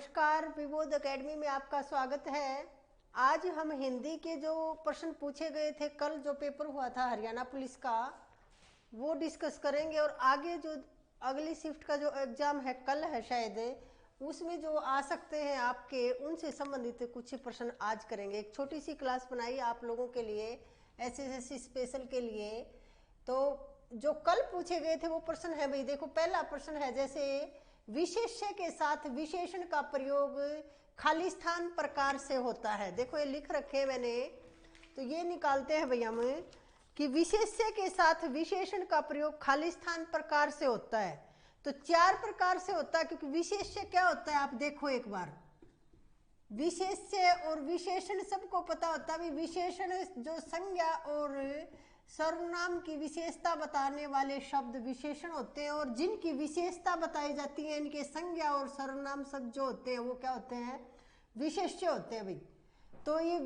नमस्कार, विबोध एकेडमी में आपका स्वागत है। आज हम हिंदी के जो प्रश्न पूछे गए थे, कल जो पेपर हुआ था हरियाणा पुलिस का, वो डिस्कस करेंगे। और आगे जो अगली शिफ्ट का जो एग्जाम है, कल है शायद, उसमें जो आ सकते हैं आपके, उनसे संबंधित कुछ प्रश्न आज करेंगे। एक छोटी सी क्लास बनाई आप लोगों के लिए, एसएससी स्पेशल के लिए। तो जो कल पूछे गए थे वो प्रश्न है भाई, देखो पहला प्रश्न है, जैसे विशेष्य के साथ विशेषण का प्रयोग खाली स्थान प्रकार से होता है। देखो ये लिख रखे हैं मैंने, तो ये निकालते हैं भैया हम कि विशेष्य के साथ विशेषण का प्रयोग खाली स्थान प्रकार से होता है। तो चार प्रकार से होता है, क्योंकि विशेष्य क्या होता है आप देखो एक बार। विशेष्य और विशेषण सबको पता होता है। विशेषण जो संज्ञा और सर्वनाम की विशेषता बताने वाले शब्द विशेषण होते हैं, और जिनकी विशेषता बताई जाती है, इनके संज्ञा और सर्वनाम शब्द जो होते हैं वो क्या होते हैं, विशेष्य होते हैं भाई। तो ये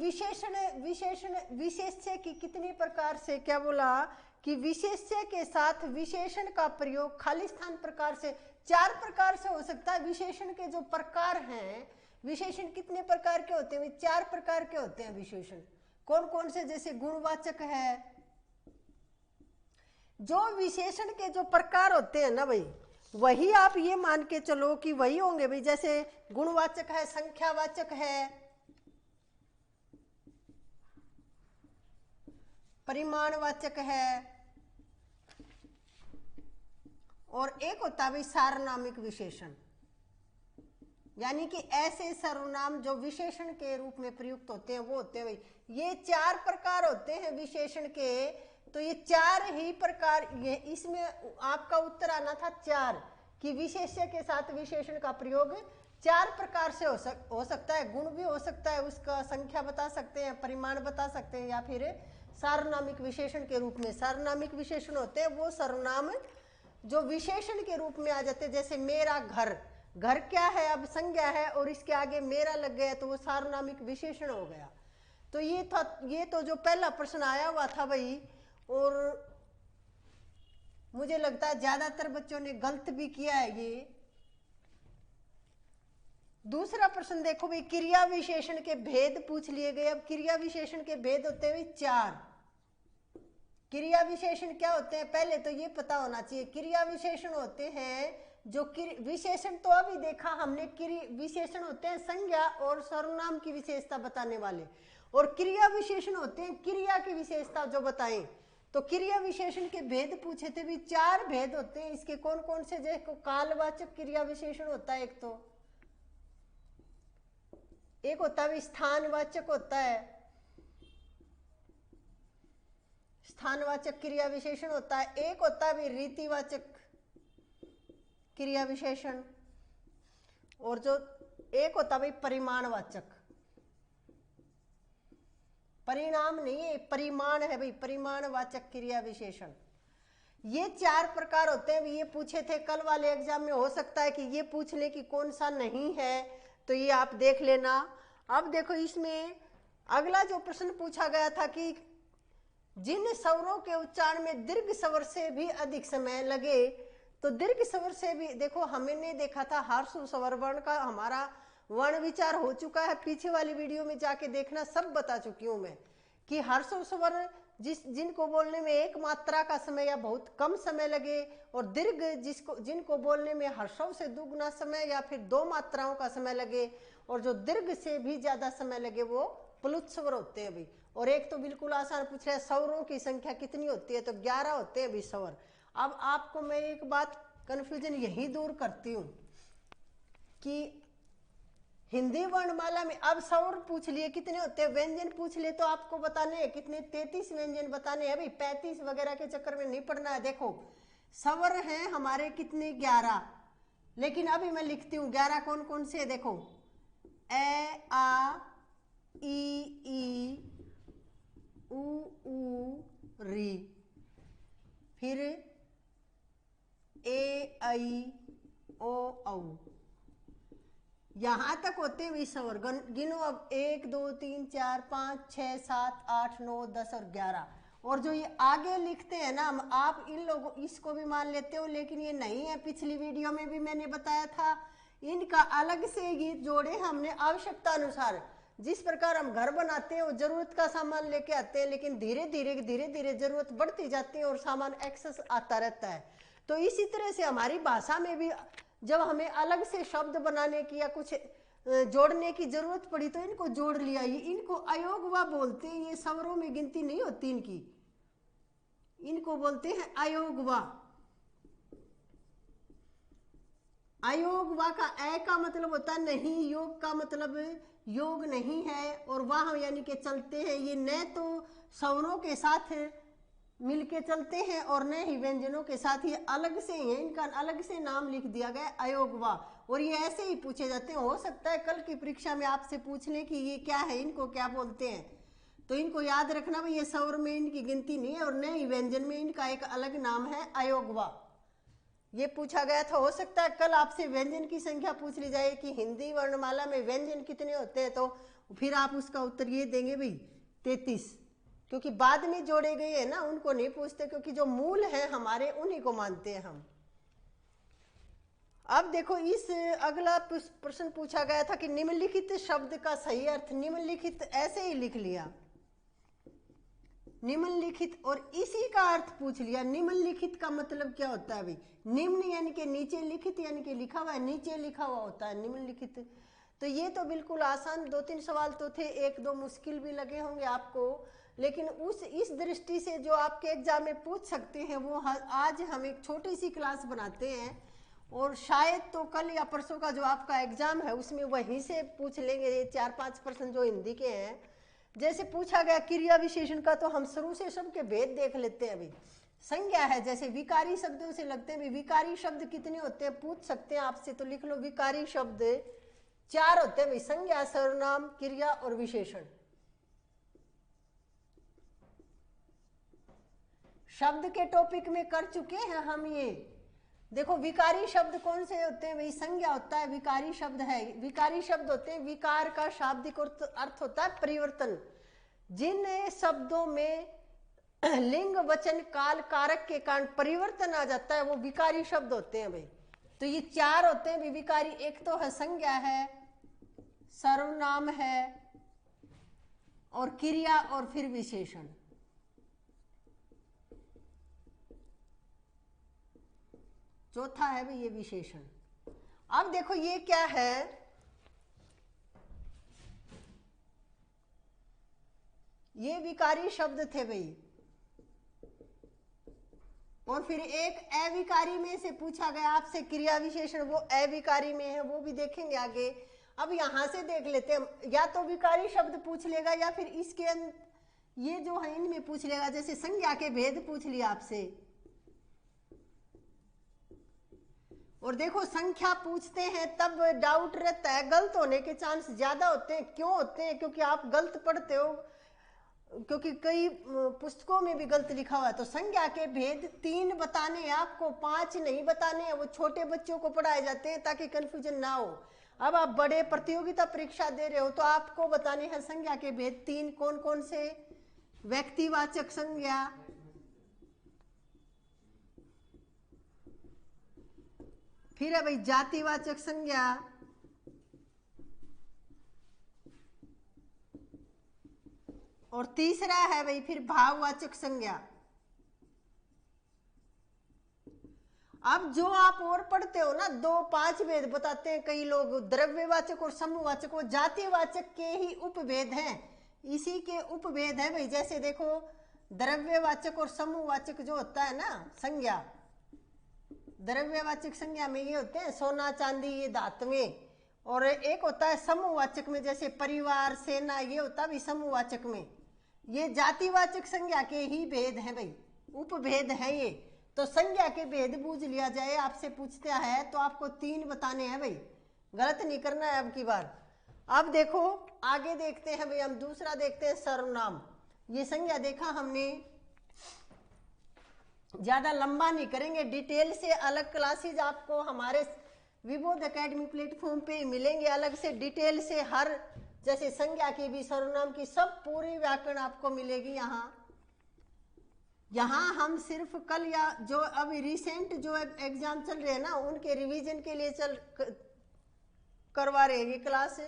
विशेष्य की कितनी प्रकार से, क्या बोला कि विशेष्य के साथ विशेषण का प्रयोग खाली स्थान प्रकार से चार प्रकार से हो सकता है। विशेषण के जो प्रकार हैं, विशेषण कितने प्रकार के होते हैं, चार प्रकार के होते हैं विशेषण। कौन कौन से, जैसे गुणवाचक है। जो विशेषण के जो प्रकार होते हैं ना भाई, वही आप ये मान के चलो कि वही होंगे भाई। जैसे गुणवाचक है, संख्यावाचक है, परिमाणवाचक है, और एक होता है भाई सार्वनामिक विशेषण। यानी कि ऐसे सर्वनाम जो विशेषण के रूप में प्रयुक्त होते हैं वो होते हैं भाई। ये चार प्रकार होते हैं विशेषण के। तो ये चार ही प्रकार, ये इसमें आपका उत्तर आना था चार, कि विशेष्य के साथ विशेषण का प्रयोग चार प्रकार से हो सकता है। गुण भी हो सकता है, उसका संख्या बता सकते हैं, परिमाण बता सकते हैं, या फिर सार्वनामिक विशेषण के रूप में। सार्वनामिक विशेषण होते हैं वो सर्वनाम जो विशेषण के रूप में आ जाते हैं। जैसे मेरा घर, घर क्या है, अब संज्ञा है और इसके आगे मेरा लग गया तो वो सार्वनामिक विशेषण हो गया। तो ये था, ये तो जो पहला प्रश्न आया हुआ था भाई, और मुझे लगता है ज्यादातर बच्चों ने गलत भी किया है ये। दूसरा प्रश्न देखो भाई, क्रिया विशेषण के भेद पूछ लिए गए। अब क्रिया विशेषण के भेद होते हैं चार। क्रिया विशेषण क्या होते हैं, पहले तो ये पता होना चाहिए। क्रिया विशेषण होते हैं जो विशेषण तो अभी देखा हमने, विशेषण होते हैं संज्ञा और सर्वनाम की विशेषता बताने वाले, और क्रिया विशेषण होते हैं क्रिया की विशेषता जो बताएं। तो क्रिया विशेषण के भेद पूछे थे भी, चार भेद होते हैं इसके। कौन कौन से, जैसे कालवाचक क्रिया विशेषण होता है एक होता है स्थानवाचक होता है, स्थानवाचक क्रिया विशेषण होता है। एक होता है रीतिवाचक क्रिया विशेषण, और जो एक होता है परिमाणवाचक। परिणाम नहीं है, परिमाण है भाई, परिमाणवाचक क्रिया विशेषण। ये चार प्रकार होते हैं। ये पूछे थे कल वाले एग्जाम में, हो सकता है कि ये पूछ ले कि कौन सा नहीं है, तो ये आप देख लेना। अब देखो इसमें अगला जो प्रश्न पूछा गया था कि जिन स्वरों के उच्चारण में दीर्घ स्वर से भी अधिक समय लगे, तो दीर्घ स्वर से भी, देखो हमने देखा था हर्ष स्वर वर्ण का हमारा वर्ण विचार हो चुका है, पीछे वाली वीडियो में जाके देखना, सब बता चुकी हूं मैं कि हर्ष स्वर जिनको बोलने में एक मात्रा का समय या बहुत कम समय लगे, और दीर्घ जिनको बोलने में हर्षों से दुगना समय या फिर दो मात्राओं का समय लगे, और जो दीर्घ से भी ज्यादा समय लगे वो प्लुत स्वर होते हैं भाई। और एक तो बिल्कुल आसान पूछ रहा है, स्वरों की संख्या कितनी होती है, तो 11 होते हैं भाई स्वर। अब आपको मैं एक बात कंफ्यूजन यही दूर करती हूं कि हिंदी वर्णमाला में अब स्वर पूछ लिए कितने होते हैं, व्यंजन पूछ लिए तो आपको बताने हैं कितने, 33 व्यंजन बताने हैं भाई। 35 वगैरह के चक्कर में नहीं पड़ना है। देखो स्वर हैं हमारे कितने, 11, लेकिन अभी मैं लिखती हूँ 11 कौन कौन से, देखो ए आ ई उ री, फिर ए आई ओ औ, यहां तक होते हैं स्वर। गिनो अब 1 2 3 4 5 6 7 8 9 10 और 11। और जो ये आगे लिखते हैं ना, आप इन लोगों इसको भी मान लेते हो, लेकिन ये नहीं है। पिछली वीडियो में भी मैंने बताया था इनका अलग से ये जोड़े हमने आवश्यकता अनुसार। जिस प्रकार हम घर बनाते हैं और जरूरत का सामान लेके आते हैं, लेकिन धीरे धीरे जरूरत बढ़ती जाती है और सामान एक्सेस आता रहता है। तो इसी तरह से हमारी भाषा में भी जब हमें अलग से शब्द बनाने की या कुछ जोड़ने की जरूरत पड़ी तो इनको जोड़ लिया। ये इनको अयोगवा बोलते हैं। ये स्वरों में गिनती नहीं होती इनकी, इनको बोलते हैं अयोगवा। अयोगवा का ए का मतलब होता है नहीं, योग का मतलब योग नहीं है, और वाह यानी कि चलते हैं। ये न तो स्वरों के साथ मिलके चलते हैं और न ही व्यंजनों के साथ, ये अलग से हैं, इनका अलग से नाम लिख दिया गया अयोगवा। और ये ऐसे ही पूछे जाते हैं। हो सकता है कल की परीक्षा में आपसे पूछ लें कि ये क्या है, इनको क्या बोलते हैं, तो इनको याद रखना भाई ये स्वर में इनकी गिनती नहीं है और न ही व्यंजन में, इनका एक अलग नाम है अयोगवा। ये पूछा गया था। हो सकता है कल आपसे व्यंजन की संख्या पूछ ली जाए कि हिंदी वर्णमाला में व्यंजन कितने होते हैं, तो फिर आप उसका उत्तर ये देंगे भाई 33, क्योंकि बाद में जोड़े गए हैं ना, उनको नहीं पूछते, क्योंकि जो मूल है हमारे उन्हीं को मानते हैं हम। अब देखो इस अगला प्रश्न पूछा गया था कि निम्नलिखित शब्द का सही अर्थ। निम्नलिखित ऐसे ही लिख लिया, निम्नलिखित, और इसी का अर्थ पूछ लिया। निम्नलिखित का मतलब क्या होता है भाई? निम्न यानी कि नीचे, लिखित यानी कि लिखा हुआ है, नीचे लिखा हुआ होता है निम्नलिखित। तो ये तो बिल्कुल आसान 2-3 सवाल तो थे, 1-2 मुश्किल भी लगे होंगे आपको, लेकिन इस दृष्टि से जो आपके एग्जाम में पूछ सकते हैं वो आज हम एक छोटी सी क्लास बनाते हैं, और शायद तो कल या परसों का जो आपका एग्जाम है उसमें वहीं से पूछ लेंगे ये 4-5 प्रश्न जो हिंदी के हैं। जैसे पूछा गया क्रिया विशेषण का, तो हम शुरू से सबके भेद देख लेते हैं। अभी संज्ञा है, जैसे विकारी शब्दों से लगते हैं। विकारी शब्द कितने होते हैं पूछ सकते हैं आपसे, तो लिख लो विकारी शब्द 4 होते हैं भाई, संज्ञा, सर्वनाम, क्रिया और विशेषण। शब्द के टॉपिक में कर चुके हैं हम ये। देखो विकारी शब्द कौन से होते हैं भाई? संज्ञा होता है, विकारी शब्द है। विकारी शब्द होते हैं, विकार का शाब्दिक अर्थ होता है परिवर्तन। जिन शब्दों में लिंग, वचन, काल, कारक के कारण परिवर्तन आ जाता है वो विकारी शब्द होते हैं भाई। तो ये 4 होते हैं विकारी। एक तो है संज्ञा है, सर्वनाम है, और क्रिया, और फिर विशेषण। चौथा है भाई ये विशेषण। अब देखो ये क्या है, ये विकारी शब्द थे भाई, और फिर एक अविकारी में से पूछा गया आपसे क्रिया विशेषण, वो अविकारी में है, वो भी देखेंगे आगे। अब यहां से देख लेते हैं, या तो विकारी शब्द पूछ लेगा या फिर इसके ये जो है इनमें पूछ लेगा। जैसे संज्ञा के भेद पूछ लिया आपसे, और देखो संख्या पूछते हैं तब डाउट रहता है, गलत होने के चांस ज्यादा होते हैं। क्यों होते हैं? क्योंकि आप गलत पढ़ते हो, क्योंकि कई पुस्तकों में भी गलत लिखा हुआ है। तो संज्ञा के भेद 3 बताने हैं आपको, 5 नहीं बताने हैं। वो छोटे बच्चों को पढ़ाए जाते हैं ताकि कंफ्यूजन ना हो। अब आप बड़े प्रतियोगिता परीक्षा दे रहे हो तो आपको बताने हैं संज्ञा के भेद 3। कौन कौन से? व्यक्तिवाचक संज्ञा, फिर है भाई जातिवाचक संज्ञा, और तीसरा है भाई फिर भाववाचक संज्ञा। अब जो आप और पढ़ते हो ना, 2-5 भेद बताते हैं कई लोग, द्रव्यवाचक और समूहवाचक, वो जातिवाचक के ही उपभेद हैं, इसी के उपभेद है भाई। जैसे देखो द्रव्यवाचक और समूहवाचक जो होता है ना संज्ञा, द्रव्यवाचक संज्ञा में ये होते हैं सोना, चांदी, ये धातुएं, और एक होता है समूहवाचक में जैसे परिवार, सेना, ये होता है भाई समूहवाचक में। ये जातिवाचक संज्ञा के ही भेद हैं भाई, उपभेद है ये। तो संज्ञा के भेद बूझ लिया जाए, आपसे पूछता है तो आपको 3 बताने हैं भाई, गलत नहीं करना है अब की बार। अब देखो आगे देखते हैं भाई, हम दूसरा देखते हैं सर्वनाम। ये संज्ञा देखा हमने, ज्यादा लंबा नहीं करेंगे, डिटेल से अलग क्लासेज आपको हमारे विबोध एकेडमी प्लेटफॉर्म पे मिलेंगे, अलग से डिटेल से हर, जैसे संज्ञा की भी, सर्वनाम की, सब पूरी व्याकरण आपको मिलेगी। यहाँ हम सिर्फ कल या जो अभी रिसेंट जो एग्जाम चल रहे हैं ना, उनके रिवीजन के लिए करवा रहे हैं ये क्लास।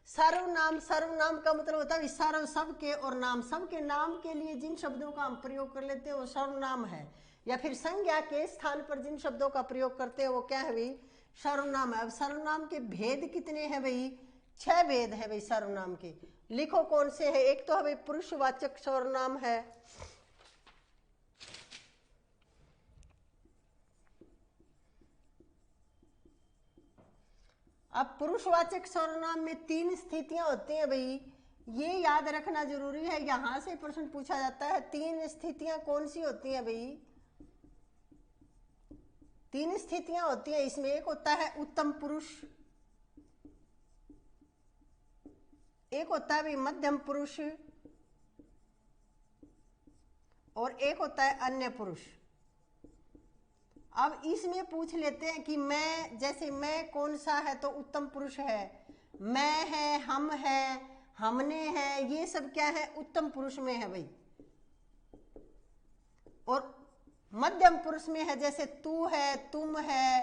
सर्वनाम, सर्वनाम का मतलब होता है सर्व सबके, और नाम सबके। नाम के लिए जिन शब्दों का हम प्रयोग कर लेते हैं वो सर्वनाम है, या फिर संज्ञा के स्थान पर जिन शब्दों का प्रयोग करते हैं वो क्या है भाई, सर्वनाम है। अब सर्वनाम के भेद कितने हैं भाई, 6 भेद है भाई सर्वनाम के। लिखो कौन से है। एक तो है भाई पुरुषवाचक सर्वनाम है, अब पुरुषवाचक सर्वनाम में 3 स्थितियां होती हैं भाई, ये याद रखना जरूरी है, यहां से प्रश्न पूछा जाता है। 3 स्थितियां कौन सी होती हैं भाई, 3 स्थितियां होती हैं इसमें। एक होता है उत्तम पुरुष, एक होता है भाई मध्यम पुरुष, और एक होता है अन्य पुरुष। अब इसमें पूछ लेते हैं कि मैं, जैसे मैं कौन सा है तो उत्तम पुरुष है, मैं है, हम है, हमने है, ये सब क्या है, उत्तम पुरुष में है भाई। और मध्यम पुरुष में है, जैसे तू है, तुम है,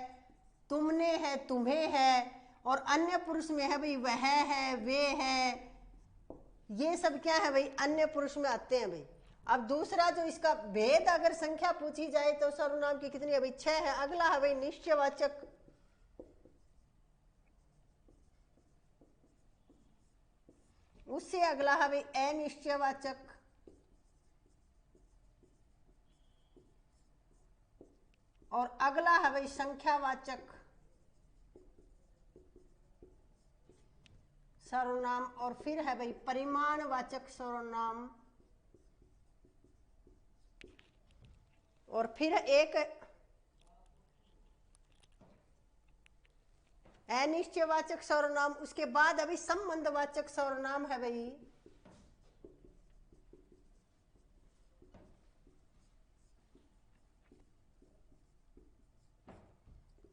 तुमने है, तुम्हें है। और अन्य पुरुष में है भाई वह है, वे है, ये सब क्या है भाई, अन्य पुरुष में आते हैं भाई। अब दूसरा जो इसका भेद, अगर संख्या पूछी जाए तो सर्वनाम की कितनी है भाई, 6 है। अगला है भाई निश्चयवाचक, उससे अगला है भाई अनिश्चयवाचक, और अगला है भाई संख्यावाचक सर्वनाम, और फिर है भाई परिमाणवाचक सर्वनाम, और फिर एक अनिश्चयवाचक सर्वनाम। उसके बाद अभी संबंधवाचक सर्वनाम है भाई,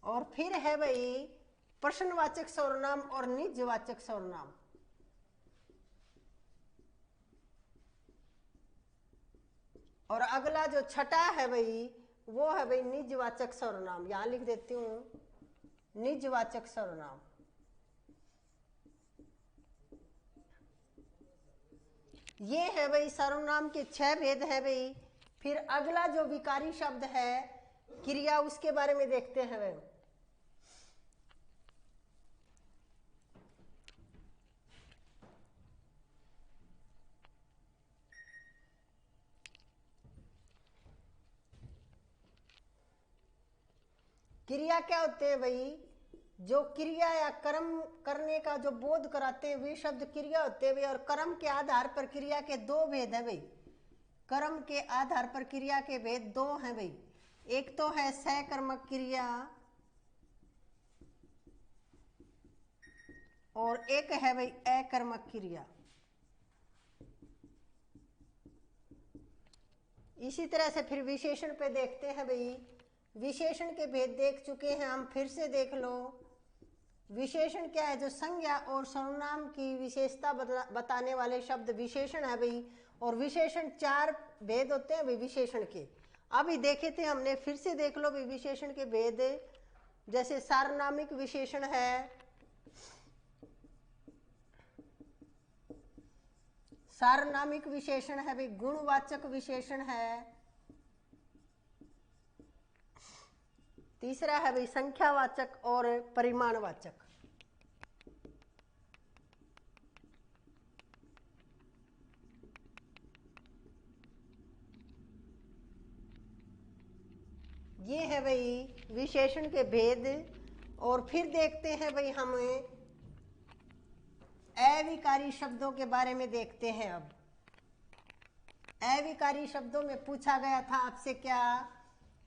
और फिर है भाई प्रश्नवाचक सर्वनाम और निजवाचक सर्वनाम। और अगला जो छठा है भाई वो है भाई निजवाचक सर्वनाम, यहां लिख देती हूं निजवाचक सर्वनाम। ये है भाई सर्वनाम के 6 भेद है भाई। फिर अगला जो विकारी शब्द है क्रिया, उसके बारे में देखते हैं भाई। क्रिया क्या होते हैं भाई, जो क्रिया या कर्म करने का जो बोध कराते हैं वे शब्द क्रिया होते हैं भाई। और कर्म के आधार पर क्रिया के 2 भेद है भाई, कर्म के आधार पर क्रिया के भेद 2 हैं भाई। एक तो है सकर्मक क्रिया, और एक है भाई अकर्मक क्रिया। इसी तरह से फिर विशेषण पे देखते हैं भाई। विशेषण के भेद देख चुके हैं हम, फिर से देख लो। विशेषण क्या है, जो संज्ञा और सर्वनाम की विशेषता बताने वाले शब्द विशेषण है भाई। और विशेषण 4 भेद होते हैं भाई विशेषण के। अभी देखे थे हमने, फिर से देख लो भाई विशेषण के भेद। जैसे सार्वनामिक विशेषण है, सार्वनामिक विशेषण है भाई, गुणवाचक विशेषण है, तीसरा है भाई संख्यावाचक और परिमाणवाचक। ये है भाई विशेषण के भेद। और फिर देखते हैं भाई हम अविकारी शब्दों के बारे में देखते हैं। अब अविकारी शब्दों में पूछा गया था आपसे क्या,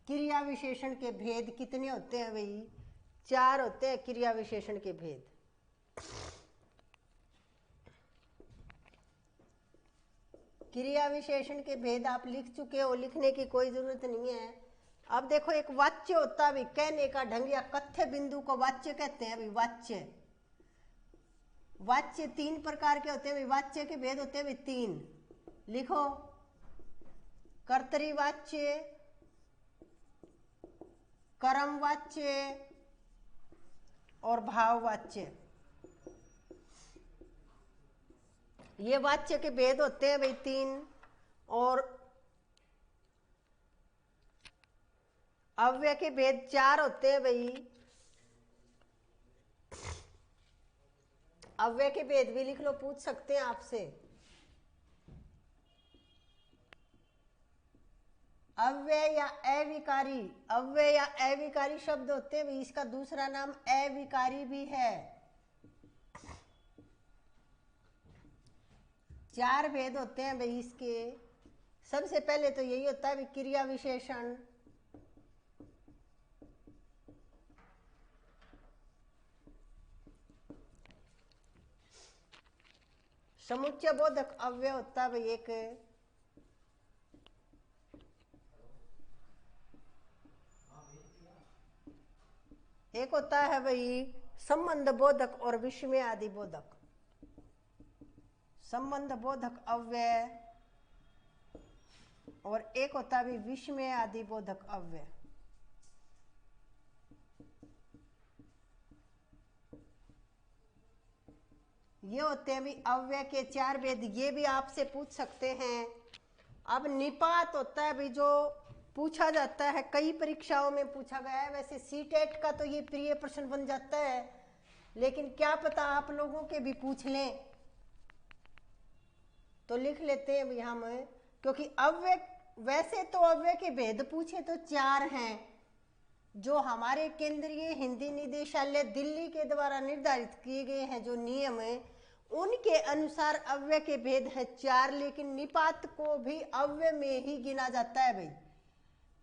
क्रिया विशेषण के भेद कितने होते हैं भाई, 4 होते हैं क्रिया विशेषण के भेद। क्रिया विशेषण के भेद आप लिख चुके हो, लिखने की कोई जरूरत नहीं है। अब देखो एक वाच्य होता है भाई, कहने का ढंग या कथ्य बिंदु को वाच्य कहते हैं भाई। वाच्य, वाच्य 3 प्रकार के होते हैं भाई। वाच्य के भेद होते हैं भाई 3, लिखो। कर्तरीवाच्य, कर्मवाच्य और भाववाच्य। ये वाच्य के भेद होते हैं भाई 3, और अव्यय के भेद 4 होते हैं भाई। अव्यय के भेद भी लिख लो, पूछ सकते हैं आपसे। अव्यय या अविकारी, अव्यय या अविकारी शब्द होते हैं भाई, इसका दूसरा नाम अविकारी भी है। 4 भेद होते हैं भाई इसके। सबसे पहले तो यही होता है क्रिया विशेषण, समुच्चय बोधक अव्यय होता है भाई एक होता है भाई संबंध बोधक और विस्मय आदि बोधक। संबंध बोधक अव्यय और एक होता है भाई विस्मय आदि बोधक अव्यय। ये होते हैं भी अव्यय के 4 भेद। ये भी आपसे पूछ सकते हैं। अब निपात होता है भाई जो पूछा जाता है, कई परीक्षाओं में पूछा गया है। वैसे सीटेट का तो ये प्रिय प्रश्न बन जाता है, लेकिन क्या पता आप लोगों के भी पूछ लें, तो लिख लेते हैं भाई हम। क्योंकि अव्यय, वैसे तो अव्यय के भेद पूछे तो 4 हैं, जो हमारे केंद्रीय हिंदी निदेशालय दिल्ली के द्वारा निर्धारित किए गए हैं जो नियम है, उनके अनुसार अव्यय के भेद है 4। लेकिन निपात को भी अव्यय में ही गिना जाता है भाई।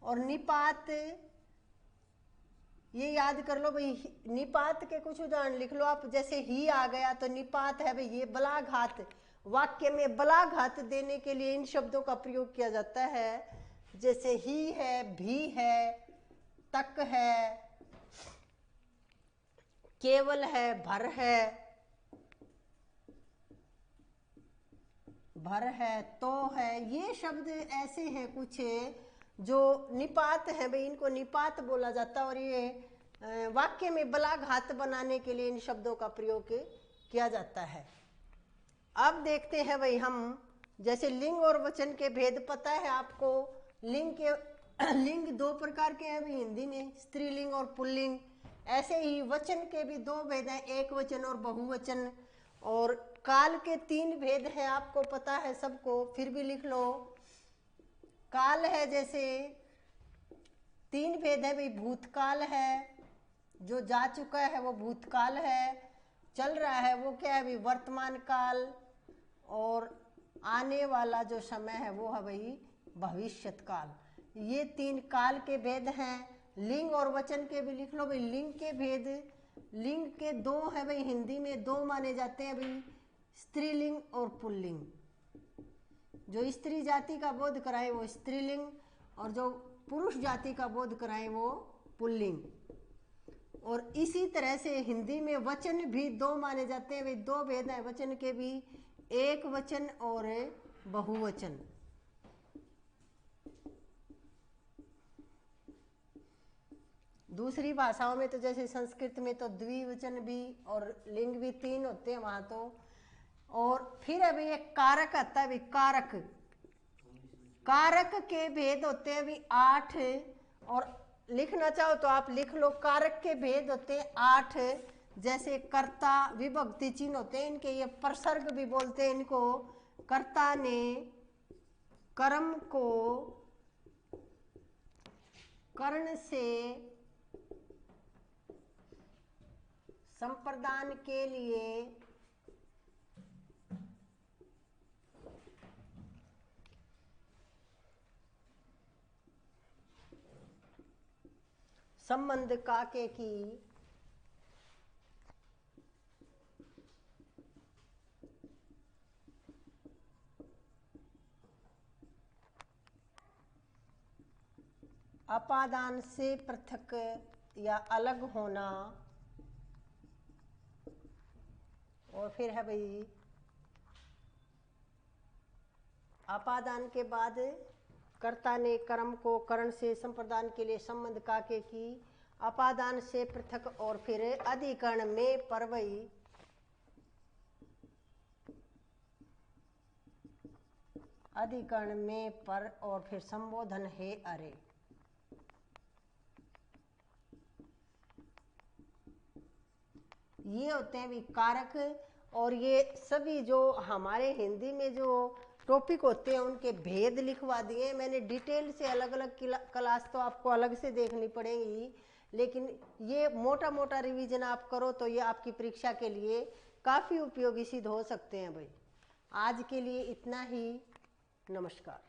और निपात ये याद कर लो भाई, निपात के कुछ उदाहरण लिख लो आप। जैसे ही आ गया तो निपात है भाई ये बलाघात। वाक्य में बलाघात देने के लिए इन शब्दों का प्रयोग किया जाता है। जैसे ही है, भी है, तक है, केवल है, भर है, तो है। ये शब्द ऐसे हैं कुछ जो निपात है भाई, इनको निपात बोला जाता है। और ये वाक्य में बलाघात बनाने के लिए इन शब्दों का प्रयोग किया जाता है। अब देखते हैं भाई हम, जैसे लिंग और वचन के भेद पता है आपको। लिंग 2 प्रकार के हैं भाई हिंदी में, स्त्रीलिंग और पुल्लिंग। ऐसे ही वचन के भी 2 भेद हैं, एक वचन और बहुवचन। और काल के 3 भेद हैं, आपको पता है सबको, फिर भी लिख लो। काल है जैसे 3 भेद है भाई। भूतकाल है, जो जा चुका है वो भूतकाल है। चल रहा है वो क्या है भाई, वर्तमान काल। और आने वाला जो समय है वो है भाई भविष्यत काल। ये 3 काल के भेद हैं। लिंग और वचन के भी लिख लो भाई। लिंग के भेद, लिंग के 2 है भाई हिंदी में, 2 माने जाते हैं भाई, स्त्रीलिंग और पुल्लिंग। जो स्त्री जाति का बोध कराए वो स्त्रीलिंग, और जो पुरुष जाति का बोध कराए वो पुल्लिंग। और इसी तरह से हिंदी में वचन भी 2 माने जाते हैं भाई। 2 भेद हैं वचन के भी, एक वचन और बहुवचन। दूसरी भाषाओं में तो जैसे संस्कृत में तो द्विवचन भी और लिंग भी 3 होते हैं वहां तो। और फिर अभी एक कारक आता है भाई, कारक। कारक के भेद होते हैं भाई 8। और लिखना चाहो तो आप लिख लो। कारक के भेद होते हैं 8। जैसे कर्ता, विभक्ति चिन्ह होते हैं इनके, ये प्रसर्ग भी बोलते हैं इनको। कर्ता ने कर्म को कर्ण से संप्रदान के लिए संबंध काके की अपादान से पृथक या अलग होना। और फिर है भाई अपादान के बाद कर्ता ने कर्म को करण से संप्रदान के लिए संबंध काके की अपादान से पृथक। और फिर अधिकरण में परवई अधिकरण में पर और फिर संबोधन है अरे। ये होते हैं भी कारक। और ये सभी जो हमारे हिंदी में जो टॉपिक होते हैं उनके भेद लिखवा दिए मैंने डिटेल से। अलग अलग क्लास तो आपको अलग से देखनी पड़ेगी, लेकिन ये मोटा मोटा रिवीजन आप करो तो ये आपकी परीक्षा के लिए काफ़ी उपयोगी सिद्ध हो सकते हैं भाई। आज के लिए इतना ही। नमस्कार।